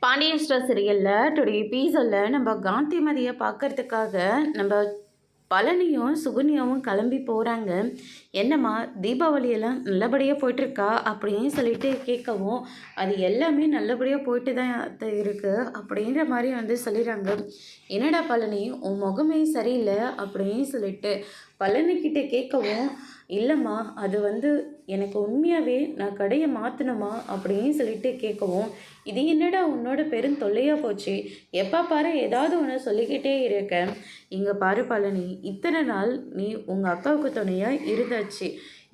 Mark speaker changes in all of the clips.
Speaker 1: Pandian store சீரியலில் today எபிசோடில் நம்ம காந்திமதியை பார்க்கறதுக்காக நம்ம பழனியும் சுகன்யாவும் கிளம்பி போகிறாங்க. என்னம்மா தீபாவளியெல்லாம் நல்லபடியாக போயிட்டுருக்கா அப்படின்னு சொல்லிட்டு கேட்கவும், அது எல்லாமே நல்லபடியாக போயிட்டு தான் இருக்குது அப்படின்ற மாதிரி சொல்லிடுறாங்க. என்னடா பழனி உன் முகமே சரியில்லை அப்படின்னு சொல்லிட்டு பழனிக்கிட்ட கேட்கவும், இல்லைம்மா அது எனக்கு உண்மையாகவே நான் கடையை மாற்றணுமா அப்படின்னு சொல்லிட்டு கேட்கவும், இது என்னடா உன்னோட பெரும் தொல்லையாக போச்சு, எப்போ பாரு ஏதாவது ஒன்று சொல்லிக்கிட்டே இருக்க. இங்கே பாரு பழனி, இத்தனை நாள் நீ உங்கள் அக்காவுக்கு துணையாக இருந்தாச்சு.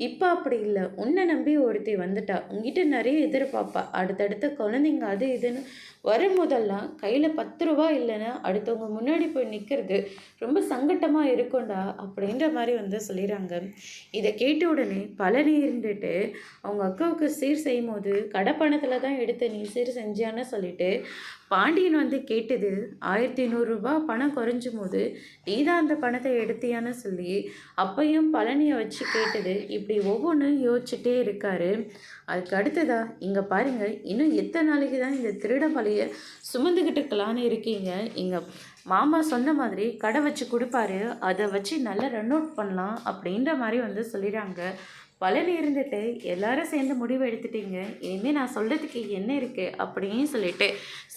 Speaker 1: இப்போ அப்படி இல்லை, உன்னை நம்பி ஒருத்தி வந்துட்டா, உங்ககிட்ட நிறைய எதிர்பார்ப்பா, அடுத்தடுத்த குழந்தைங்க அது இதுன்னு வரும்போதெல்லாம் கையில் 10 ரூபா இல்லைன்னா அடுத்தவங்க முன்னாடி போய் நிற்கிறது ரொம்ப சங்கட்டமாக இருக்கும்டா அப்படின்ற மாதிரி சொல்லிடுறாங்க. இதை கேட்ட உடனே பழனி இருந்துட்டு அவங்க அக்காவுக்கு சீர் செய்யும் போது கடை பணத்தில் தான் எடுத்து நீ சீர் செஞ்சியான்னு சொல்லிட்டு பாண்டியன் கேட்டது 1100 ரூபா பணம் குறைஞ்சும் போது நீ தான் அந்த பணத்தை எடுத்தியான்னு சொல்லி அப்பையும் பழனியை வச்சு கேட்டது. இப்படி ஒவ்வொன்றும் யோசிச்சுட்டே இருக்காரு. அதுக்கு அடுத்ததா இங்கே பாருங்க, இன்னும் எத்தனை நாளைக்கு தான் இந்த திருட பழைய சுமந்துக்கிட்டு இருக்கலான்னு இருக்கீங்க. எங்கள் மாமா சொன்ன மாதிரி கடை வச்சு கொடுப்பாரு, அதை வச்சு நல்லா ரன் அவுட் பண்ணலாம் அப்படின்ற மாதிரி சொல்லிடுறாங்க. பழனி இருந்துட்டு எல்லாரும் சேர்ந்து முடிவு எடுத்துட்டீங்க, இனிமேல் நான் சொல்கிறதுக்கு என்ன இருக்குது அப்படின்னு சொல்லிட்டு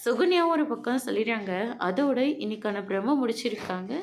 Speaker 1: சுகன்யாவும் ஒரு பக்கம் சொல்லிடுறாங்க. அதோட இன்னைக்கான பிரம்ம முடிச்சிருக்காங்க.